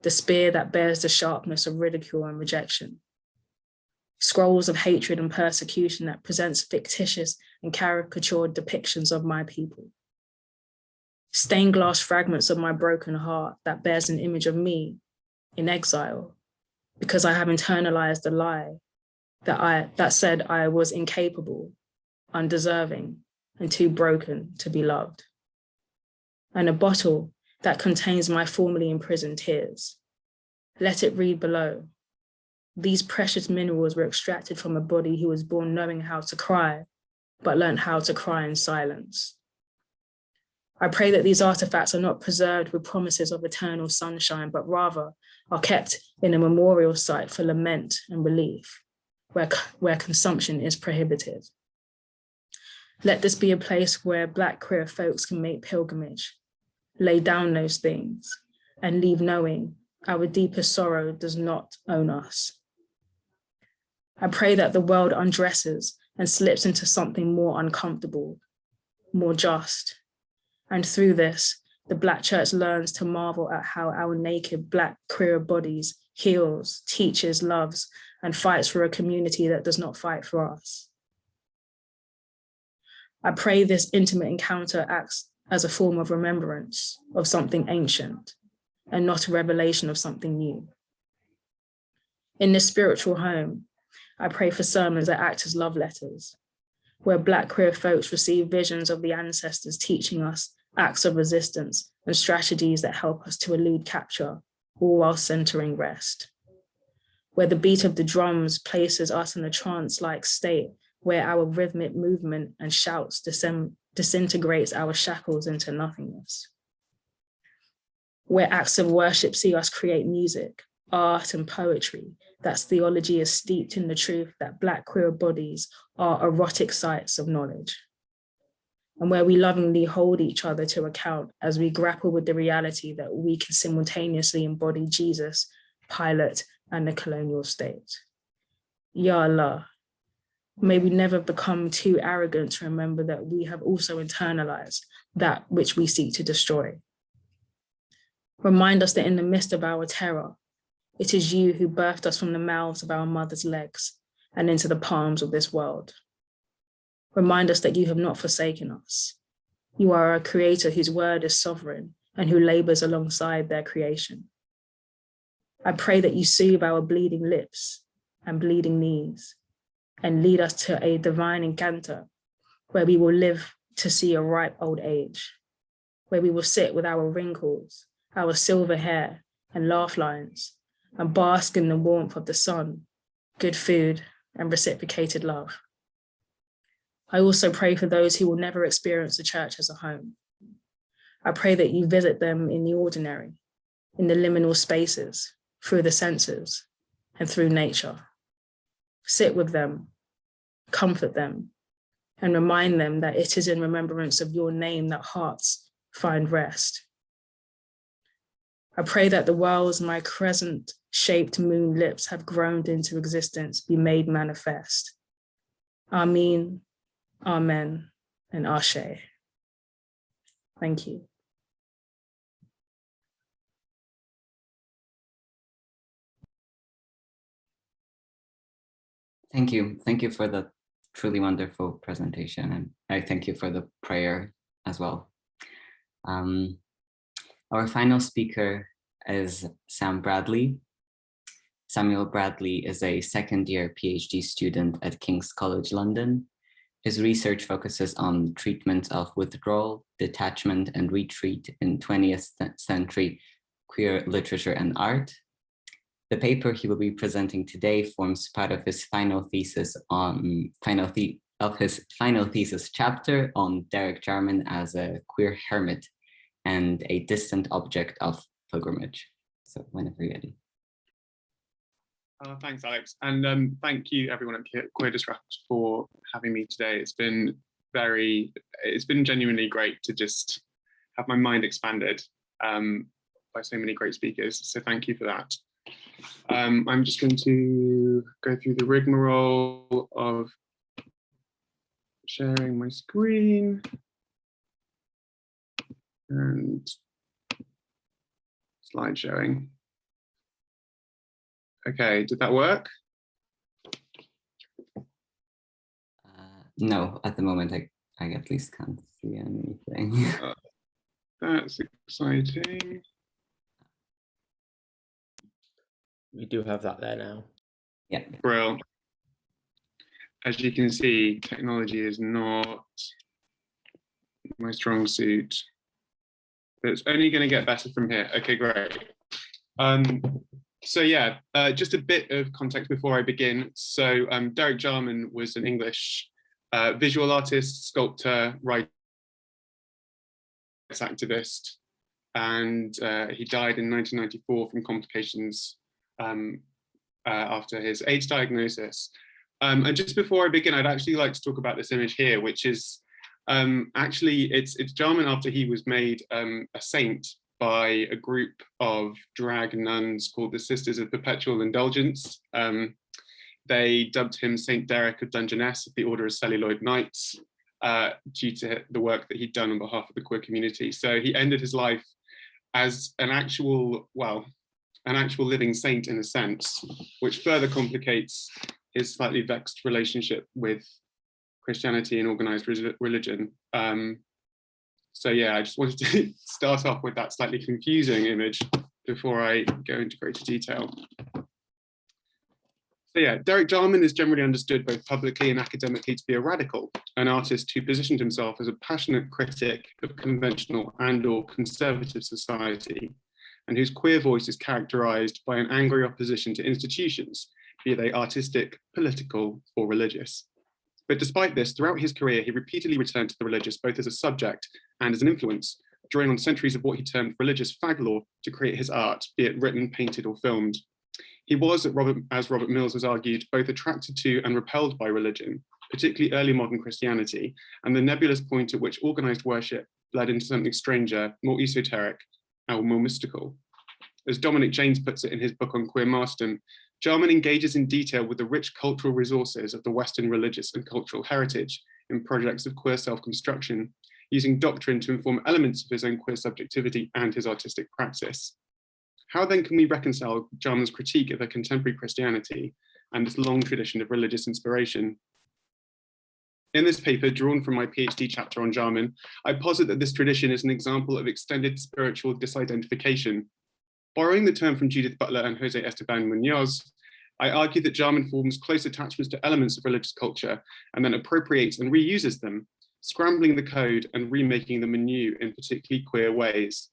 The spear that bears the sharpness of ridicule and rejection. Scrolls of hatred and persecution that presents fictitious and caricatured depictions of my people. Stained glass fragments of my broken heart that bears an image of me in exile, because I have internalized the lie that said I was incapable, undeserving, and too broken to be loved. And a bottle that contains my formerly imprisoned tears. Let it read below. These precious minerals were extracted from a body who was born knowing how to cry, but learned how to cry in silence. I pray that these artifacts are not preserved with promises of eternal sunshine, but rather are kept in a memorial site for lament and relief, where consumption is prohibited. Let this be a place where Black queer folks can make pilgrimage, lay down those things, and leave knowing our deepest sorrow does not own us. I pray that the world undresses and slips into something more uncomfortable, more just. And through this, the Black church learns to marvel at how our naked Black queer bodies heals, teaches, loves, and fights for a community that does not fight for us. I pray this intimate encounter acts as a form of remembrance of something ancient and not a revelation of something new. In this spiritual home, I pray for sermons that act as love letters, where Black queer folks receive visions of the ancestors teaching us acts of resistance and strategies that help us to elude capture, all while centering rest. Where the beat of the drums places us in a trance-like state where our rhythmic movement and shouts disintegrates our shackles into nothingness. Where acts of worship see us create music, art, and poetry that's theology is steeped in the truth that Black queer bodies are erotic sites of knowledge. And where we lovingly hold each other to account as we grapple with the reality that we can simultaneously embody Jesus, Pilate, and the colonial state. Ya Allah, may we never become too arrogant to remember that we have also internalized that which we seek to destroy. Remind us that in the midst of our terror, it is you who birthed us from the mouths of our mother's legs and into the palms of this world. Remind us that you have not forsaken us. You are a creator whose word is sovereign and who labors alongside their creation. I pray that you soothe our bleeding lips and bleeding knees and lead us to a divine encounter where we will live to see a ripe old age, where we will sit with our wrinkles, our silver hair and laugh lines, and bask in the warmth of the sun, good food, and reciprocated love. I also pray for those who will never experience the church as a home. I pray that you visit them in the ordinary, in the liminal spaces, through the senses, and through nature. Sit with them, comfort them, and remind them that it is in remembrance of your name that hearts find rest. I pray that the worlds my crescent-shaped moon lips have groaned into existence be made manifest. Amen, Amen, and Ashe. Thank you. Thank you. Thank you for the truly wonderful presentation. And I thank you for the prayer as well. Our final speaker is Sam Bradley. Samuel Bradley is a second-year PhD student at King's College London. His research focuses on treatment of withdrawal, detachment, and retreat in 20th century queer literature and art. The paper he will be presenting today forms part of his final thesis chapter on Derek Jarman as a queer hermit and a distant object of pilgrimage. So whenever you're ready. Thanks, Alex. And thank you everyone at Queer Disrupt for having me today. It's been genuinely great to just have my mind expanded by so many great speakers. So thank you for that. I'm just going to go through the rigmarole of sharing my screen and slide sharing. Okay, did that work? No, at the moment I at least can't see anything. That's exciting. We do have that there now. Yeah. Brill. As you can see, technology is not my strong suit, but it's only going to get better from here. Okay, great. So yeah, just a bit of context before I begin. So Derek Jarman was an English visual artist, sculptor, writer, activist, and he died in 1994 from complications after his AIDS diagnosis. And just before I begin, I'd actually like to talk about this image here, which is actually it's Jarman after he was made a saint by a group of drag nuns called the Sisters of Perpetual Indulgence. They dubbed him Saint Derek of Dungeness of the Order of Celluloid Knights due to the work that he'd done on behalf of the queer community. So he ended his life as an actual living saint in a sense, which further complicates his slightly vexed relationship with Christianity and organized religion. So yeah, I just wanted to start off with that slightly confusing image before I go into greater detail. So yeah, Derek Jarman is generally understood both publicly and academically to be a radical, an artist who positioned himself as a passionate critic of conventional and/or conservative society, and whose queer voice is characterized by an angry opposition to institutions, be they artistic, political, or religious. But despite this, throughout his career, he repeatedly returned to the religious both as a subject and as an influence, drawing on centuries of what he termed religious fag lore to create his art, be it written, painted, or filmed. He was, as Robert Mills has argued, both attracted to and repelled by religion, particularly early modern Christianity, and the nebulous point at which organized worship bled into something stranger, more esoteric, and more mystical. As Dominic James puts it in his book on queer martyrdom, Jarman engages in detail with the rich cultural resources of the Western religious and cultural heritage in projects of queer self-construction, using doctrine to inform elements of his own queer subjectivity and his artistic practice. How then can we reconcile Jarman's critique of a contemporary Christianity and this long tradition of religious inspiration? In this paper, drawn from my PhD chapter on Jarman, I posit that this tradition is an example of extended spiritual disidentification. Borrowing the term from Judith Butler and Jose Esteban Munoz, I argue that Jarman forms close attachments to elements of religious culture and then appropriates and reuses them, scrambling the code and remaking them anew in particularly queer ways.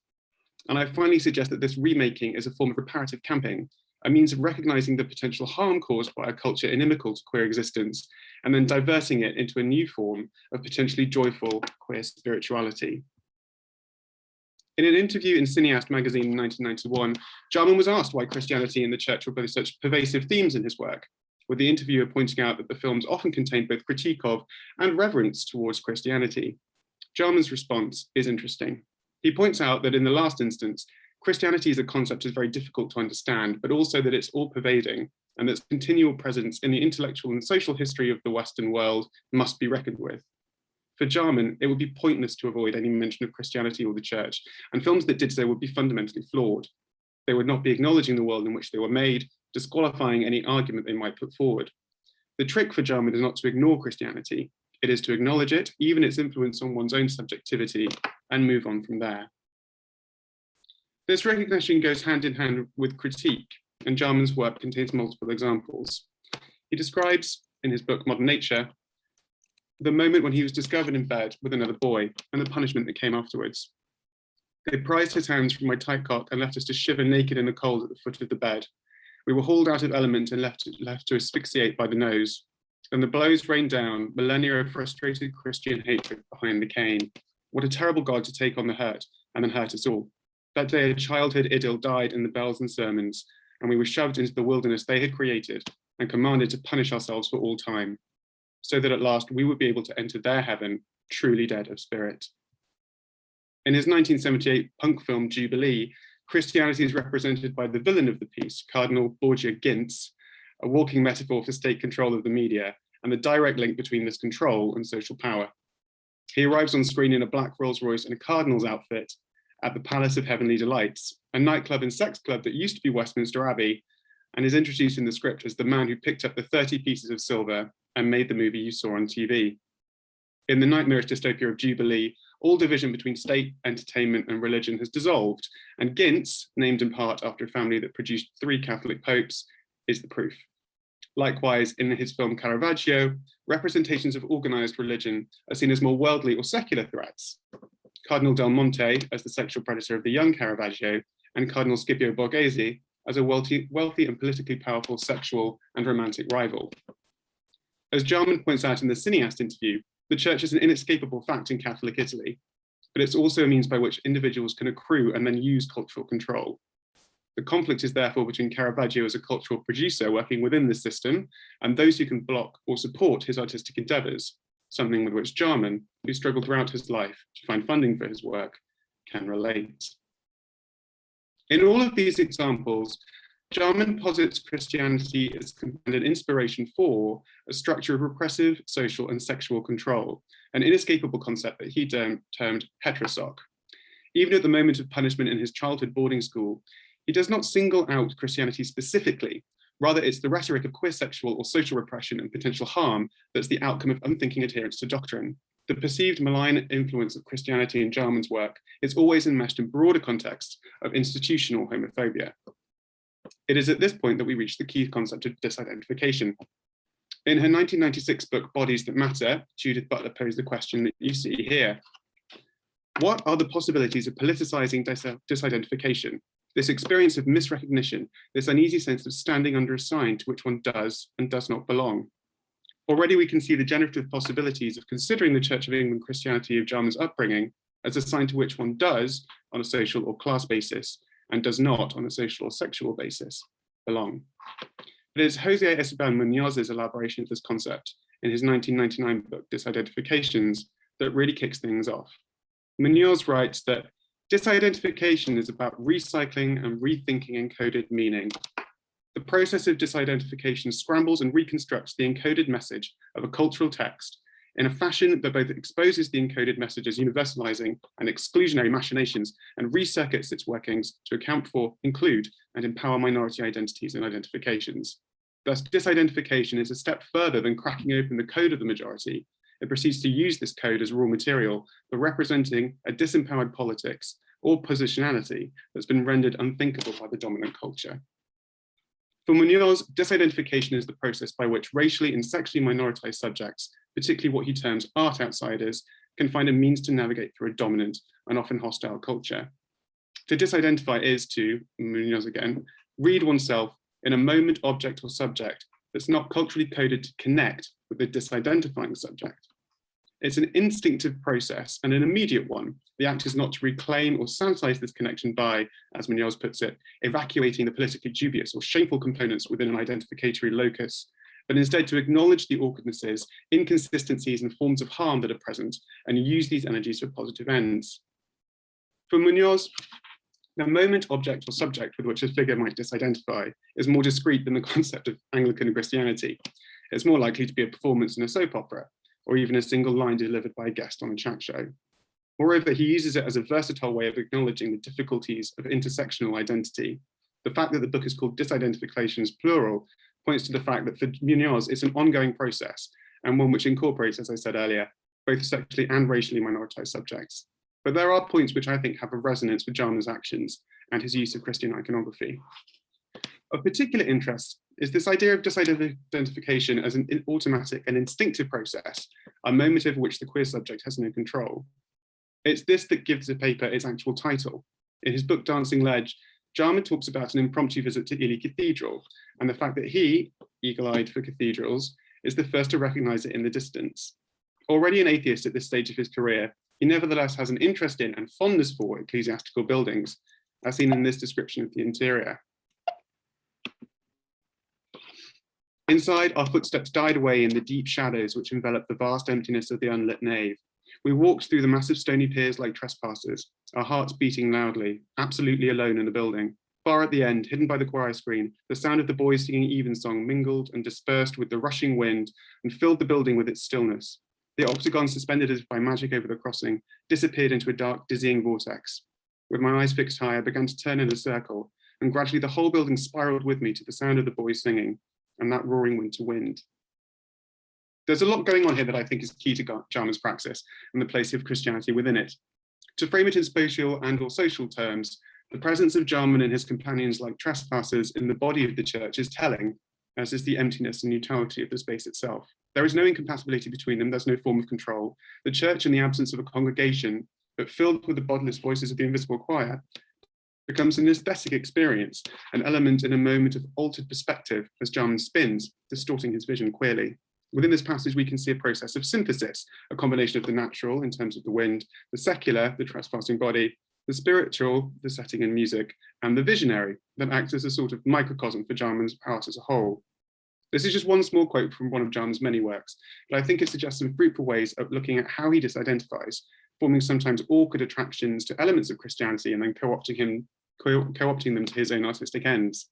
And I finally suggest that this remaking is a form of reparative camping, a means of recognizing the potential harm caused by a culture inimical to queer existence, and then diverting it into a new form of potentially joyful queer spirituality. In an interview in Cineast magazine in 1991, Jarman was asked why Christianity and the church were both such pervasive themes in his work. with the interviewer pointing out that the films often contain both critique of and reverence towards Christianity. Jarman's response is interesting. He points out that in the last instance, Christianity as a concept is very difficult to understand, but also that it's all-pervading and that its continual presence in the intellectual and social history of the Western world must be reckoned with. For Jarman, it would be pointless to avoid any mention of Christianity or the church, and films that did so would be fundamentally flawed. They would not be acknowledging the world in which they were made, disqualifying any argument they might put forward. The trick for Jarman is not to ignore Christianity, it is to acknowledge it, even its influence on one's own subjectivity, and move on from there. This recognition goes hand in hand with critique, and Jarman's work contains multiple examples. He describes, in his book Modern Nature, the moment when he was discovered in bed with another boy and the punishment that came afterwards. They prized his hands from my tight cot and left us to shiver naked in the cold at the foot of the bed. We were hauled out of element and left to asphyxiate by the nose. And the blows rained down, millennia of frustrated Christian hatred behind the cane. What a terrible God to take on the hurt and then hurt us all. That day a childhood idyll died in the bells and sermons, and we were shoved into the wilderness they had created and commanded to punish ourselves for all time, so that at last we would be able to enter their heaven, truly dead of spirit. In his 1978 punk film Jubilee, Christianity is represented by the villain of the piece, Cardinal Borgia Gintz, a walking metaphor for state control of the media and the direct link between this control and social power. He arrives on screen in a black Rolls Royce and a cardinal's outfit at the Palace of Heavenly Delights, a nightclub and sex club that used to be Westminster Abbey, and is introduced in the script as the man who picked up the 30 pieces of silver and made the movie you saw on TV. In the nightmarish dystopia of Jubilee, all division between state, entertainment, and religion has dissolved, and Gintz, named in part after a family that produced 3 Catholic popes, is the proof. Likewise, in his film Caravaggio, representations of organized religion are seen as more worldly or secular threats. Cardinal Del Monte as the sexual predator of the young Caravaggio, and Cardinal Scipio Borghese as a wealthy and politically powerful sexual and romantic rival. As Jarman points out in the Cineast interview, the church is an inescapable fact in Catholic Italy, but it's also a means by which individuals can accrue and then use cultural control. The conflict is therefore between Caravaggio as a cultural producer working within this system and those who can block or support his artistic endeavors, something with which Jarman, who struggled throughout his life to find funding for his work, can relate. In all of these examples, Jarman posits Christianity as an inspiration for a structure of repressive, social, and sexual control, an inescapable concept that he termed heterosoc. Even at the moment of punishment in his childhood boarding school, he does not single out Christianity specifically. Rather, it's the rhetoric of queer sexual or social repression and potential harm that's the outcome of unthinking adherence to doctrine. The perceived malign influence of Christianity in Jarman's work is always enmeshed in broader contexts of institutional homophobia. It is at this point that we reach the key concept of disidentification. In her 1996 book, Bodies That Matter, Judith Butler posed the question that you see here. What are the possibilities of politicizing disidentification? This experience of misrecognition, this uneasy sense of standing under a sign to which one does and does not belong. Already we can see the generative possibilities of considering the Church of England Christianity of Jarman's upbringing as a sign to which one does, on a social or class basis, and does not, on a social or sexual basis, belong. It is José Esteban Muñoz's elaboration of this concept in his 1999 book, Disidentifications, that really kicks things off. Muñoz writes that disidentification is about recycling and rethinking encoded meaning. The process of disidentification scrambles and reconstructs the encoded message of a cultural text in a fashion that both exposes the encoded message as universalizing and exclusionary machinations and recircuits its workings to account for, include, and empower minority identities and identifications. Thus, disidentification is a step further than cracking open the code of the majority. It proceeds to use this code as raw material for representing a disempowered politics or positionality that's been rendered unthinkable by the dominant culture. For Muñoz, disidentification is the process by which racially and sexually minoritized subjects, particularly what he terms art outsiders, can find a means to navigate through a dominant and often hostile culture. To disidentify is to, Muñoz again, read oneself in a moment, object, or subject that's not culturally coded to connect with the disidentifying subject. It's an instinctive process and an immediate one. The act is not to reclaim or sanitize this connection by, as Muñoz puts it, evacuating the politically dubious or shameful components within an identificatory locus but instead to acknowledge the awkwardnesses, inconsistencies, and forms of harm that are present, and use these energies for positive ends. For Munoz, the moment, object, or subject with which a figure might disidentify is more discrete than the concept of Anglican Christianity. It's more likely to be a performance in a soap opera, or even a single line delivered by a guest on a chat show. Moreover, he uses it as a versatile way of acknowledging the difficulties of intersectional identity. The fact that the book is called Disidentifications Plural points to the fact that for Munoz, it's an ongoing process, and one which incorporates, as I said earlier, both sexually and racially minoritized subjects. But there are points which I think have a resonance with Jarman's actions and his use of Christian iconography. Of particular interest is this idea of disidentification as an automatic and instinctive process, a moment over which the queer subject has no control. It's this that gives the paper its actual title. In his book Dancing Ledge, Jarman talks about an impromptu visit to Ely Cathedral and the fact that he, eagle-eyed for cathedrals, is the first to recognize it in the distance. Already an atheist at this stage of his career, he nevertheless has an interest in and fondness for ecclesiastical buildings, as seen in this description of the interior. Inside, our footsteps died away in the deep shadows which envelop the vast emptiness of the unlit nave. We walked through the massive stony piers like trespassers, our hearts beating loudly, absolutely alone in the building. Far at the end, hidden by the choir screen, the sound of the boys singing evensong mingled and dispersed with the rushing wind and filled the building with its stillness. The octagon, suspended as if by magic over the crossing, disappeared into a dark, dizzying vortex. With my eyes fixed high, I began to turn in a circle, and gradually the whole building spiraled with me to the sound of the boys singing and that roaring winter wind. There's a lot going on here that I think is key to Jarman's praxis and the place of Christianity within it. To frame it in spatial and or social terms, the presence of Jarman and his companions like trespassers in the body of the church is telling, as is the emptiness and neutrality of the space itself. There is no incompatibility between them, there's no form of control. The church, in the absence of a congregation, but filled with the bodiless voices of the invisible choir, becomes an aesthetic experience, an element in a moment of altered perspective as Jarman spins, distorting his vision queerly. Within this passage, we can see a process of synthesis, a combination of the natural in terms of the wind, the secular, the trespassing body, the spiritual, the setting and music, and the visionary that acts as a sort of microcosm for Jarman's art as a whole. This is just one small quote from one of Jarman's many works, but I think it suggests some fruitful ways of looking at how he disidentifies, forming sometimes awkward attractions to elements of Christianity and then co-opting them to his own artistic ends.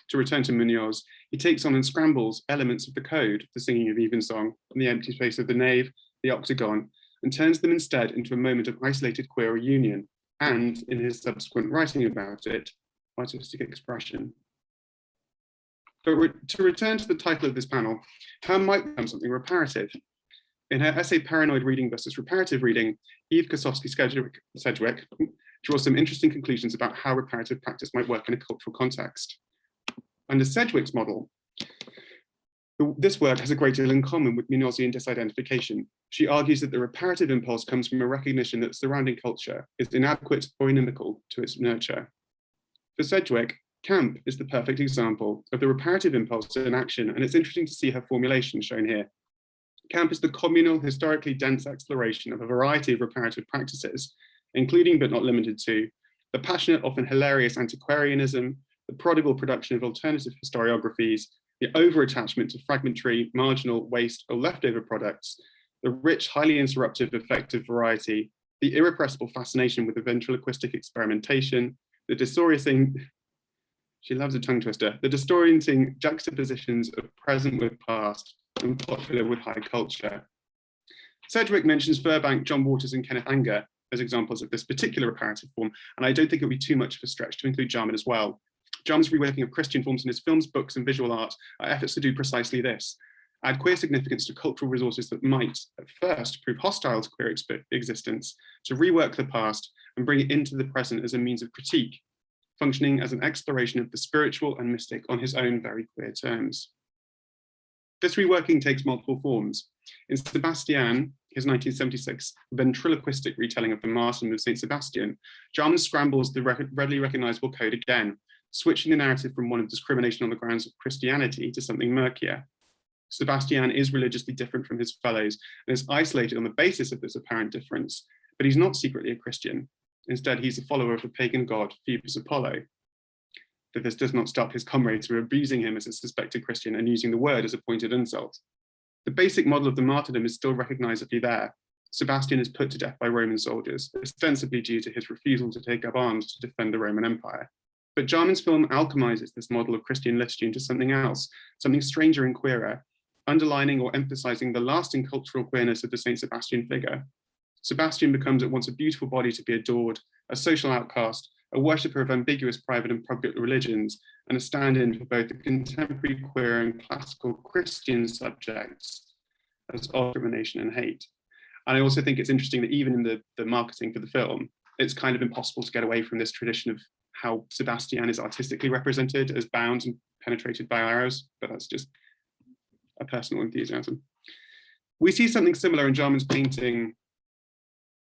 To return to Munoz, he takes on and scrambles elements of the code, the singing of evensong, and the empty space of the nave, the octagon, and turns them instead into a moment of isolated queer union, and, in his subsequent writing about it, artistic expression. But to return to the title of this panel, how might become something reparative? In her essay Paranoid Reading versus Reparative Reading, Eve Kosofsky-Sedgwick draws some interesting conclusions about how reparative practice might work in a cultural context. Under Sedgwick's model, this work has a great deal in common with Munozian disidentification. She argues that the reparative impulse comes from a recognition that the surrounding culture is inadequate or inimical to its nurture. For Sedgwick, camp is the perfect example of the reparative impulse in action, and it's interesting to see her formulation shown here. Camp is the communal, historically dense exploration of a variety of reparative practices, including but not limited to the passionate, often hilarious antiquarianism, the prodigal production of alternative historiographies, the over-attachment to fragmentary, marginal, waste, or leftover products, the rich, highly interruptive effect of variety, the irrepressible fascination with the ventriloquistic experimentation, the disorienting, she loves a tongue twister, the disorienting juxtapositions of present with past and popular with high culture. Sedgwick mentions Furbank, John Waters, and Kenneth Anger as examples of this particular reparative form, and I don't think it would be too much of a stretch to include Jarman as well. Jarman's reworking of Christian forms in his films, books, and visual art are efforts to do precisely this: add queer significance to cultural resources that might, at first, prove hostile to queer existence, to rework the past and bring it into the present as a means of critique, functioning as an exploration of the spiritual and mystic on his own very queer terms. This reworking takes multiple forms. In Sebastian, his 1976 ventriloquistic retelling of the Martyrdom of St. Sebastian, Jarman scrambles the readily recognizable code again, switching the narrative from one of discrimination on the grounds of Christianity to something murkier. Sebastian is religiously different from his fellows and is isolated on the basis of this apparent difference, but he's not secretly a Christian. Instead, he's a follower of the pagan god Phoebus Apollo. that this does not stop his comrades from abusing him as a suspected Christian and using the word as a pointed insult. The basic model of the martyrdom is still recognizably there. Sebastian is put to death by Roman soldiers, ostensibly due to his refusal to take up arms to defend the Roman Empire. But Jarman's film alchemizes this model of Christian liturgy into something else, something stranger and queerer, underlining or emphasizing the lasting cultural queerness of the Saint Sebastian figure. Sebastian becomes at once a beautiful body to be adored, a social outcast, a worshipper of ambiguous private and public religions, and a stand-in for both the contemporary queer and classical Christian subjects as discrimination and hate. And I also think it's interesting that even in the marketing for the film, it's kind of impossible to get away from this tradition of how Sebastian is artistically represented as bound and penetrated by arrows, but that's just a personal enthusiasm. We see something similar in Jarman's painting,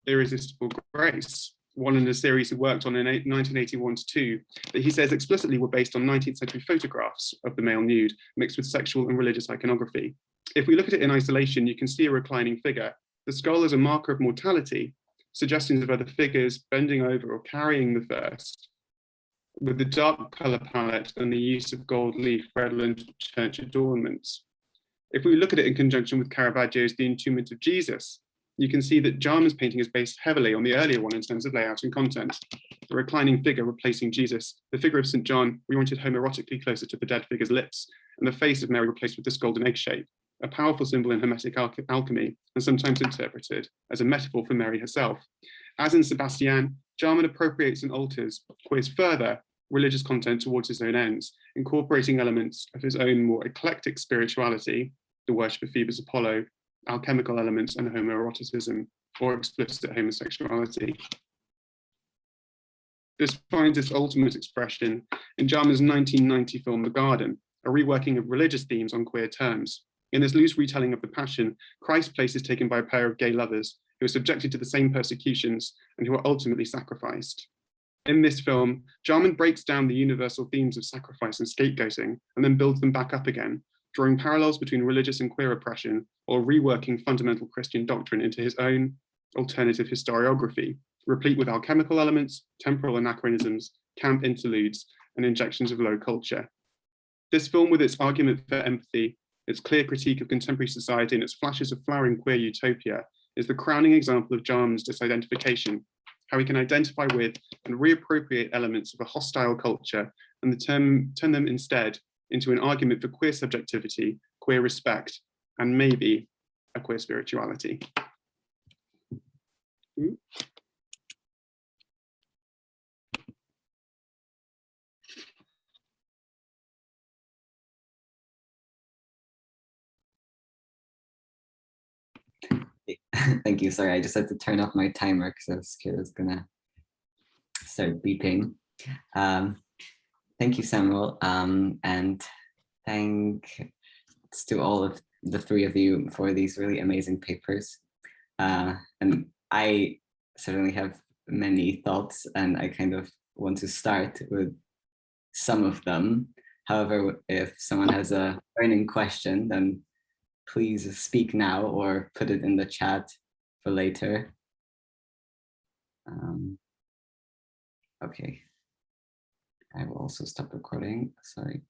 Irresistible Grace, one in a series he worked on in 1981 to 2, that he says explicitly were based on 19th century photographs of the male nude, mixed with sexual and religious iconography. If we look at it in isolation, you can see a reclining figure. The skull is a marker of mortality, suggestions of other figures bending over or carrying the first, with the dark color palette and the use of gold leaf redolent of church adornments. If we look at it in conjunction with Caravaggio's The Entombment of Jesus, you can see that Jarman's painting is based heavily on the earlier one in terms of layout and content. The reclining figure replacing Jesus, the figure of St. John reoriented homoerotically closer to the dead figure's lips, and the face of Mary replaced with this golden egg shape, a powerful symbol in Hermetic alchemy, and sometimes interpreted as a metaphor for Mary herself. As in Sebastian, Jarman appropriates and alters, queers further, religious content towards his own ends, incorporating elements of his own more eclectic spirituality, the worship of Phoebus Apollo, alchemical elements, and homoeroticism, or explicit homosexuality. This finds its ultimate expression in Jarman's 1990 film The Garden, a reworking of religious themes on queer terms. In this loose retelling of the Passion, Christ's place is taken by a pair of gay lovers who are subjected to the same persecutions and who are ultimately sacrificed. In this film, Jarman breaks down the universal themes of sacrifice and scapegoating and then builds them back up again, drawing parallels between religious and queer oppression, or reworking fundamental Christian doctrine into his own alternative historiography, replete with alchemical elements, temporal anachronisms, camp interludes, and injections of low culture. This film, with its argument for empathy, its clear critique of contemporary society, and its flashes of flowering queer utopia, is the crowning example of Jarman's disidentification, how he can identify with and reappropriate elements of a hostile culture and turn them instead into an argument for queer subjectivity, queer respect, and maybe a queer spirituality. Thank you. Sorry, I just had to turn off my timer because I was scared it was gonna start beeping. Thank you, Samuel, and thanks to all of the three of you for these really amazing papers. And I certainly have many thoughts, and I kind of want to start with some of them. However, if someone has a burning question, then please speak now or put it in the chat for later. Okay. I will also stop recording. Sorry.